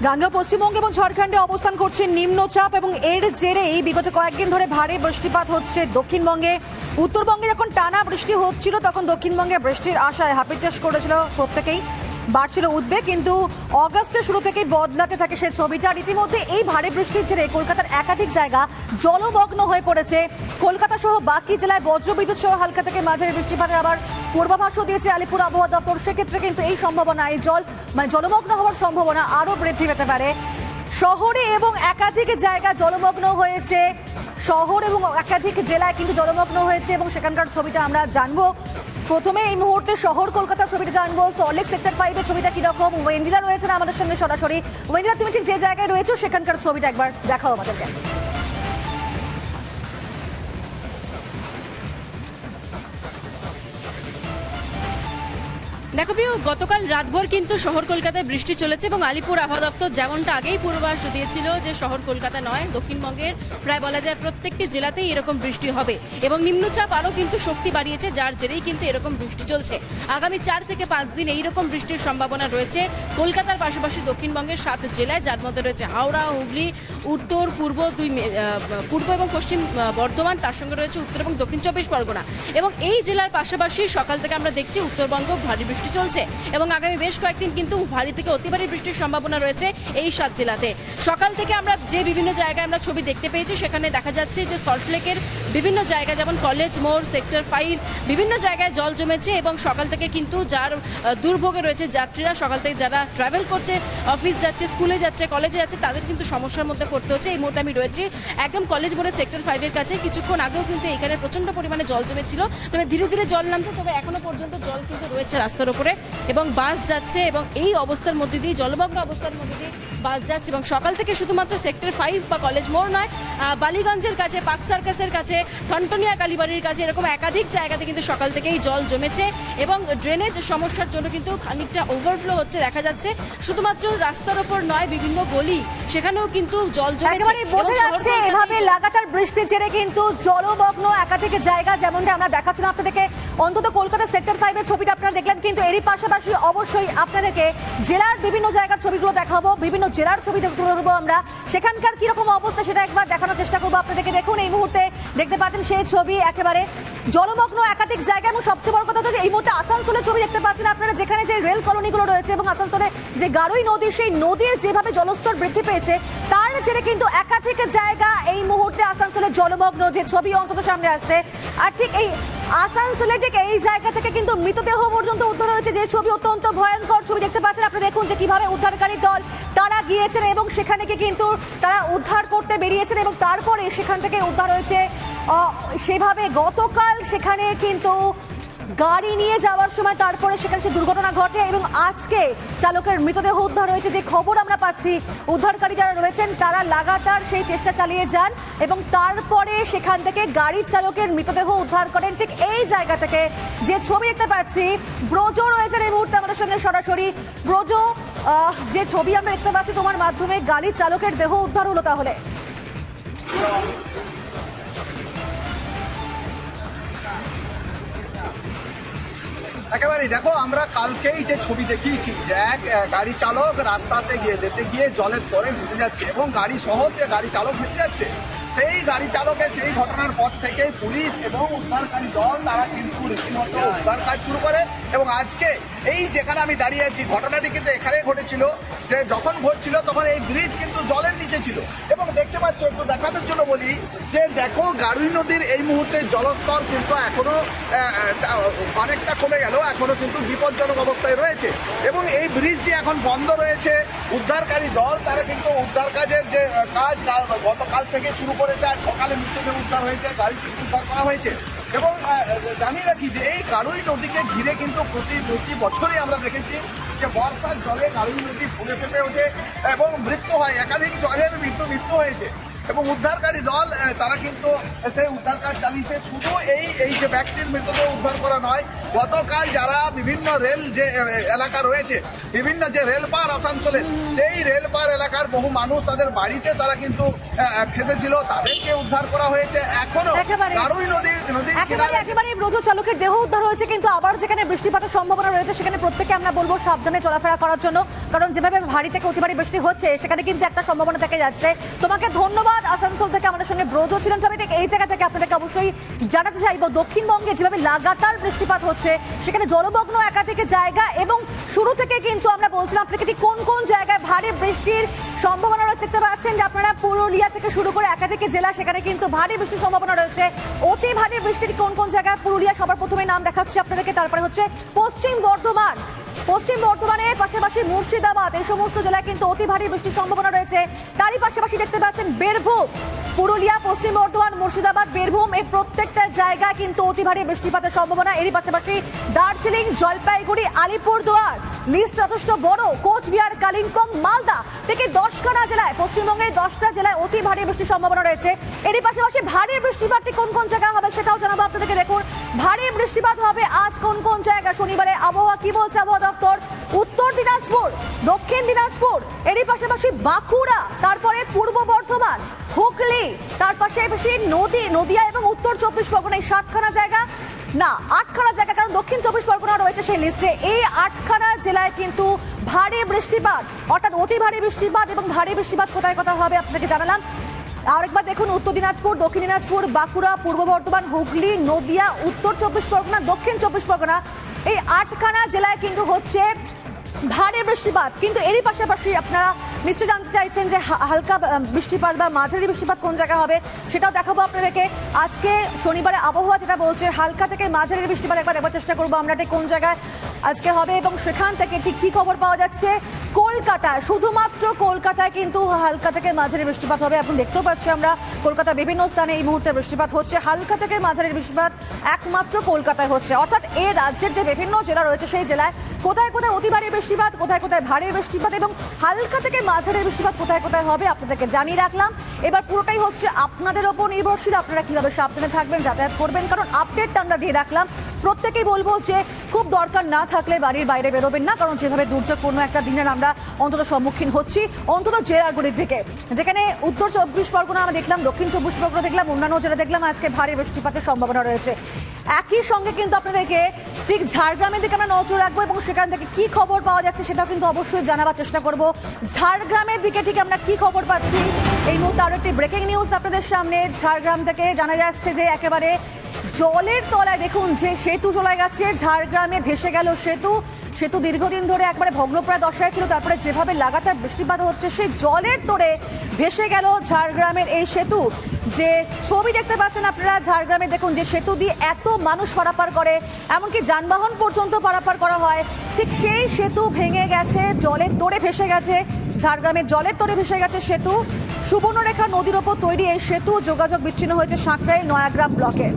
গাঙ্গেয় পশ্চিমবঙ্গ এবং ঝাড়খণ্ডে অবস্থান করছে নিম্নচাপ এবং এর জেরেই বিগত কয়েকদিন ধরে ভারী বৃষ্টিপাত হচ্ছে দক্ষিণবঙ্গে। উত্তরবঙ্গে যখন টানা বৃষ্টি হচ্ছিল তখন দক্ষিণবঙ্গে বৃষ্টির আশায় হাপিত্যাশ করেছিল প্রত্যেকেই, বাড়ছিল উদ্বেগ, কিন্তু অগাস্টের শুরু থেকেই বদলাতে থাকে সেই ছবিটা। রীতিমধ্যে এই ভারী বৃষ্টির জেরে কলকাতার একাধিক জায়গা জলমগ্ন হয়ে পড়েছে। কলকাতা সহ বাকি জেলায় বজ্রবিদ্যুৎ সহ হালকা থেকে মাঝারি বৃষ্টিপাতের আবার পূর্বাভাসও দিয়েছে আলিপুর আবহাওয়া দপ্তর। সেক্ষেত্রে কিন্তু এই সম্ভাবনা, এই জলমগ্ন হওয়ার সম্ভাবনা আরো বৃদ্ধি পেতে পারে। শহরে এবং একাধিক জায়গা জলমগ্ন হয়েছে, শহর এবং একাধিক জেলায় কিন্তু জলমগ্ন হয়েছে এবং সেখানকার ছবিটা আমরা জানবো। প্রথমে এই মুহূর্তে শহর কলকাতার ছবিটা জানবো। সল্টলেক সেক্টর 5 এর ছবিটা কিরকম? ওয়েন্দিলা রয়েছেন আমাদের সঙ্গে সরাসরি। ওয়েন্দিলা, তুমি ঠিক যে জায়গায় রয়েছো সেখানকার ছবিটা একবার দেখাও আমাদেরকে। দেখো পিউ, গতকাল রাতভর কিন্তু শহর কলকাতায় বৃষ্টি চলেছে এবং আলিপুর আবহাওয়া দপ্তর যেমনটা আগেই পূর্বাভাস দিয়েছিল যে শহর কলকাতা নয়, দক্ষিণবঙ্গের প্রায় বলা যায় প্রত্যেকটি জেলাতেই এরকম বৃষ্টি হবে এবং নিম্নচাপ আরও কিন্তু শক্তি বাড়িয়েছে, যার জেরেই কিন্তু এরকম বৃষ্টি চলছে। আগামী 4 থেকে 5 দিন এইরকম বৃষ্টির সম্ভাবনা রয়েছে কলকাতার পাশাপাশি দক্ষিণবঙ্গের 7 জেলায়, যার মধ্যে রয়েছে হাওড়া, হুগলি, উত্তর পূর্ব পূর্ব এবং পশ্চিম বর্ধমান, তার সঙ্গে রয়েছে উত্তর এবং দক্ষিণ 24 পরগনা। এবং এই জেলার পাশাপাশি সকাল থেকে আমরা দেখছি উত্তরবঙ্গ ভারী বৃষ্টি চলছে এবং আগামী বেশ কয়েকদিন কিন্তু ভারী থেকে অতি ভারী বৃষ্টির সম্ভাবনা রয়েছে এই 7 জেলাতে। সকাল থেকে আমরা যে বিভিন্ন জায়গায় আমরা ছবি দেখতে পেয়েছি সেখানে দেখা যাচ্ছে যে সল্টলেকের বিভিন্ন জায়গা যেমন কলেজ মোড়, সেক্টর 5 বিভিন্ন জায়গায় জল জমেছে এবং সকাল থেকে কিন্তু যার দুর্ভোগে রয়েছে যাত্রীরা, সকাল থেকে যারা ট্রাভেল করছে, অফিস যাচ্ছে, স্কুলে যাচ্ছে, কলেজে যাচ্ছে, তাদের কিন্তু সমস্যার মধ্যে পড়তে হচ্ছে। এই মুহূর্তে আমি রয়েছি একদম কলেজ মোড়ের সেক্টর 5 এর কাছে। কিছুক্ষণ আগেও কিন্তু এখানে প্রচন্ড পরিমাণে জল জমেছিল, তবে ধীরে ধীরে জল নামছে, তবে এখনো পর্যন্ত জল কিন্তু রয়েছে রাস্তার উপরে এবং বাস যাচ্ছে এবং এই অবস্থার মধ্যে দিয়ে, জলমগ্ন অবস্থার মধ্যে দিয়ে বাস যাচ্ছে। এবং সকাল থেকে শুধুমাত্র সেক্টর 5 বা কলেজ মোড় নয়, বালিগঞ্জের কাছে, পার্ক সার্কাসের কাছে, ঠনটনিয়া কালীবাড়ির কাছে এরকম একাধিক জায়গাতে কিন্তু সকাল থেকেই জল জমেছে এবং ড্রেনেজ সমস্যার জন্য কিন্তু খানিকটা ওভারফ্লো হচ্ছে দেখা যাচ্ছে। শুধুমাত্র রাস্তার উপর নয়, বিভিন্ন গলি সেখানেও কিন্তু জল জমেছে। এভাবে লাগাতার বৃষ্টির জেরে কিন্তু জলমগ্ন একাধিক জায়গা, যেমনটা আমরা দেখাচ্ছিলাম আপনাদেরকে, অন্তত কলকাতা সেক্টর 5 এর ছবিটা আপনারা দেখলেন, কিন্তু এরই পাশাপাশি অবশ্যই আপনাদেরকে জেলার বিভিন্ন জায়গার ছবিগুলো দেখাবো, বিভিন্ন জেলার ছবি তুলে ধরবো আমরা, সেখানকার কিরকম অবস্থা সেটা একবার দেখানোর চেষ্টা করবো আপনাদেরকে। দেখুন এই মুহূর্তে দেখতে পাচ্ছেন সেই ছবি, একেবারে জলমগ্ন একাধিক জায়গা। এবং সবচেয়ে বড় কথা হচ্ছে এই মুহূর্তে আসানসোলের ছবি দেখতে পাচ্ছেন আপনারা, যেখানে যে রেল কলোনিগুলো রয়েছে এবং আসানসোলে যে গারুই নদী, সেই নদীর যেভাবে জলস্তর বৃদ্ধি পেয়েছে তার জেরে কিন্তু একাধিক জায়গা এই মুহূর্তে আসানসোলের জলমগ্ন, যে ছবি অন্তত সামনে আসছে। আর ঠিক এই আসানসোলে ঠিক এই জায়গা থেকে কিন্তু মৃতদেহ পর্যন্ত উদ্ধার হয়েছে, যে ছবি অত্যন্ত ভয়ঙ্কর ছবি দেখতে পাচ্ছেন আপনারা। দেখুন যে কিভাবে উদ্ধারকারী দল তারা গিয়েছেন এবং সেখানে কিন্তু তারা উদ্ধার করতে বেরিয়েছেন এবং তারপরে সেখান থেকে উদ্ধার হয়েছে। সেভাবে গতকাল সেখানে কিন্তু গাড়ি নিয়ে যাওয়ার সময় তারপরে সেখানে সে দুর্ঘটনা ঘটে এবং আজকে চালকের মৃতদেহ উদ্ধার হয়েছে। যে খবর আমরা পাচ্ছি, উদ্ধারকারী যারা রয়েছেন তারা লাগাতার সেই চেষ্টা চালিয়ে যান এবং তারপরে সেখান থেকে গাড়ির চালকের মৃতদেহ উদ্ধার করেন। ঠিক এই জায়গা থেকে যে ছবি দেখতে পাচ্ছি, ব্রজ রয়েছেন এই মুহূর্তে আমাদের সঙ্গে সরাসরি। ব্রজ, যে ছবি আমরা দেখতে পাচ্ছি তোমার মাধ্যমে, গাড়ির চালকের দেহ উদ্ধার হলো তাহলে? একেবারেই দেখো, আমরা কালকেই যে ছবি দেখিয়েছি যে এক গাড়ি চালক রাস্তাতে যেতে গিয়ে জলের পরে ভেসে যাচ্ছে এবং গাড়ি সহ যে গাড়ি চালক ভেসে যাচ্ছে, সেই গাড়ি চালকের সেই ঘটনার পর থেকে পুলিশ এবং উদ্ধারকারী দল তারা কিন্তু রীতিমতো উদ্ধার কাজ শুরু করে। এবং আজকে এই যেখানে আমি দাঁড়িয়ে আছি, ঘটনাটি কিন্তু এখানে ঘটেছিল যে যখন ঘটছিল তখন এই ব্রিজ কিন্তু জলের নিচে ছিল এবং দেখতে পাচ্ছ, একটু দেখানোর জন্য বলি যে দেখো গারুই নদীর এই মুহূর্তে জলস্তর কিন্তু এখনো অনেকটা কমে গেল, এখনো কিন্তু বিপজ্জনক অবস্থায় রয়েছে এবং এই ব্রিজটি এখন বন্ধ রয়েছে। উদ্ধারকারী দল তারা কিন্তু উদ্ধার কাজের যে কাজ গতকাল থেকে শুরু করেছে, আর সকালে মৃতদেহ উদ্ধার হয়েছে, গাড়ি উদ্ধার করা হয়েছে। এবং জানিয়ে রাখি যে এই গারুই নদীকে ঘিরে কিন্তু প্রতি বছরই আমরা দেখেছি যে বর্ষার জলে গারুই নদী ফুলে ফেপে ওঠে এবং মৃত্যু হয়, একাধিক জলের মৃত্যু হয়েছে। এবং উদ্ধারকারী দল তারা কিন্তু সেই উদ্ধার কাজ চালিয়েছে। শুধু এই যে ব্যক্তির মৃতদেহ উদ্ধার করা নয়, গতকাল যারা বিভিন্ন রেল যে এলাকা রয়েছে, বিভিন্ন যে রেলপার আসানসোলে, সেই রেলপার এলাকার বহু মানুষ তাদের বাড়িতে তারা কিন্তু ফেসেছিল, তাদেরকে উদ্ধার করা হয়েছে। এখনো কারুই নদীর একেবারে ব্রজ চালকের দেহ উদ্ধার হয়েছে, কিন্তু আবার যেখানে বৃষ্টিপাতের সম্ভাবনা রয়েছে সেখানে প্রত্যেকে আমরা বলবো সাবধানে চলাফেরা করার জন্য, কারণ যেভাবে ভারী থেকে অতি ভারী বৃষ্টি হচ্ছে সেখানে কিন্তু একটা সম্ভাবনা থেকে যাচ্ছে। তোমাকে ধন্যবাদ। আসানসোল থেকে আমাদের সঙ্গে ব্রজ ছিলেন। তবে এই জায়গা থেকে আপনাদেরকে অবশ্যই জানাতে চাইবো, দক্ষিণবঙ্গে যেভাবে লাগাতার বৃষ্টিপাত হচ্ছে সেখানে জলমগ্ন একাধিক জায়গা, এবং শুরু থেকে কিন্তু আমরা বলছিলাম আপনাকে ঠিক কোন কোন জায়গায় ভারী বৃষ্টির সম্ভাবনা রয়েছে। দেখতে পাচ্ছেন যে আপনারা পুরুলিয়া থেকে শুরু করে একাধিক জেলা, সেখানে কিন্তু ভারী বৃষ্টির সম্ভাবনা রয়েছে। অতি ভারী বৃষ্টির কোন কোন জায়গায়, পুরুলিয়া সবার প্রথমে নাম দেখাচ্ছি আপনাদেরকে, তারপরে হচ্ছে পশ্চিম বর্ধমানের পাশাপাশি মুর্শিদাবাদ, এই সমস্ত জেলায় কিন্তু অতি ভারী বৃষ্টির সম্ভাবনা রয়েছে। তারই পাশাপাশি দেখতে পাচ্ছেন বীরভূম, পুরুলিয়া, পশ্চিম বর্ধমান, মুর্শিদাবাদ, বীরভূম, এই প্রত্যেকটা জায়গায় কিন্তু অতি ভারী বৃষ্টিপাতের সম্ভাবনা। এরই পাশাপাশি দার্জিলিং, জলপাইগুড়ি, আলিপুরদুয়ার, লিস্ট যথেষ্ট বড়, কোচবিহার, কালিম্পং, মালদা থেকে 10খানা জেলায়, পশ্চিমবঙ্গের 10টা জেলায় অতি ভারী বৃষ্টির সম্ভাবনা রয়েছে। এরই পাশাপাশি ভারী বৃষ্টিপাতটি কোন কোন জায়গায় হবে সেটাও জানাবো আপনাদেরকে। দেখুন ভারী বৃষ্টিপাত হবে আজ কোন কোন জায়গায়। শনিবারে আবহাওয়া কি বলছে আবহাওয়া দপ্তর? উত্তর দিনাজপুর, দক্ষিণ দিনাজপুর, এরই পাশাপাশি বাঁকুড়া, তারপরে পূর্ব বর্ধমান, হুগলি, তার পাশাপাশি নদিয়া এবং উত্তর 24 পরগনা, এই 7খানা জায়গা না 8খানা জায়গা, কারণ দক্ষিণ 24 পরগনা রয়েছে সেই লিস্টে। এই 8খানা জেলায় কিন্তু ভারী বৃষ্টিপাত, অর্থাৎ অতি ভারী বৃষ্টিপাত। এবং ভারী বৃষ্টিপাত কোথায় কোথায় হবে আপনাকে জানালাম। আরেকবার দেখুন, উত্তর দিনাজপুর, দক্ষিণ দিনাজপুর, বাঁকুড়া, পূর্ব বর্ধমান, হুগলি, নদিয়া, উত্তর 24 পরগনা, দক্ষিণ 24 পরগনা, এই 8খানা জেলায় কিন্তু হচ্ছে ভারী বৃষ্টিপাত। কিন্তু এরই পাশাপাশি আপনারা নিশ্চয়ই জানতে চাইছেন যে হালকা বৃষ্টিপাত বা মাঝারি বৃষ্টিপাত কোন জায়গায় হবে, সেটাও দেখাবো আপনাদেরকে। আজকে শনিবারে আবহাওয়া যেটা বলছে হালকা থেকে মাঝারি বৃষ্টিপাত, একবার চেষ্টা করবো আমরা ঠিক কোন জায়গায় আজকে হবে এবং সেখান থেকে ঠিক কি খবর পাওয়া যাচ্ছে। কলকাতায়, শুধুমাত্র কলকাতায় কিন্তু হালকা থেকে মাঝারি বৃষ্টিপাত হবে। এখন দেখতেও পাচ্ছি আমরা কলকাতার বিভিন্ন স্থানে এই মুহূর্তে বৃষ্টিপাত হচ্ছে। হালকা থেকে মাঝারি বৃষ্টিপাত একমাত্র কলকাতায় হচ্ছে, অর্থাৎ এই রাজ্যের যে বিভিন্ন জেলা রয়েছে সেই জেলায় কোথায় কোথায় অতি ভারী বৃষ্টিপাত, কোথায় কোথায় ভারী বৃষ্টিপাত এবং হালকা থেকে মাঝারি বৃষ্টিপাত কোথায় কোথায় হবে আপনাদেরকে জানিয়ে রাখলাম। এবার পুরোটাই হচ্ছে আপনাদের ওপর নির্ভরশীল, আপনারা কিভাবে সাবধানে থাকবেন, যাতায়াত করবেন, কারণ আপডেটটা আমরা দিয়ে রাখলাম। প্রত্যেকেই বলবো যে খুব দরকার না থাকলে বাড়ির বাইরে বেরোবেন না, কারণ যেভাবে দুর্যোগপূর্ণ একটা দিনের আমরা অন্তত সম্মুখীন হচ্ছি, অন্তত জেলাগুলির থেকে, যেখানে উত্তর 24 পরগনা আমরা দেখলাম, দক্ষিণ 24 পরগনা দেখলাম, অন্যান্য জেলা দেখলাম আজকে ভারী বৃষ্টিপাতের সম্ভাবনা রয়েছে। একই সঙ্গে কিন্তু আপনাদেরকে ঠিক ঝাড়গ্রামের দিকে আমরা নজর রাখবো এবং সেখান থেকে কি খবর পাওয়া যাচ্ছে সেটাও কিন্তু অবশ্যই জানাবার চেষ্টা করব। ঝাড়গ্রামের দিকে ঠিক আমরা কি খবর পাচ্ছি এই মুহূর্তে আরো একটি ব্রেকিং নিউজ আপনাদের সামনে। ঝাড়গ্রাম থেকে জানা যাচ্ছে যে একেবারে জলের তলায় দেখুন যে সেতু চলে গেছে, ঝাড়গ্রামে ভেসে গেল সেতু দীর্ঘদিন ধরে একবারে ভগ্নপ্রায় দশায় ছিল, তারপরে যেভাবে লাগাতার বৃষ্টিপাত হচ্ছে সেই জলের তোড়ে ভেসে গেল ঝাড়গ্রামের এই সেতু। যে ছবি দেখতে পাচ্ছেন আপনারা ঝাড়গ্রামে, দেখুন যে সেতু দিয়ে এত মানুষ পারাপার করে, এমনকি যানবাহন পর্যন্ত পারাপার করা হয়, ঠিক সেই সেতু ভেঙে গেছে, জলের তোড়ে ভেসে গেছে, ঝাড়গ্রামের জলের তোড়ে ভেসে গেছে সেতু। সুবর্ণরেখা নদীর ওপর তৈরি এই সেতু যোগাযোগ বিচ্ছিন্ন হয়েছে সাঁকরাইল নয়াগ্রাম ব্লকে।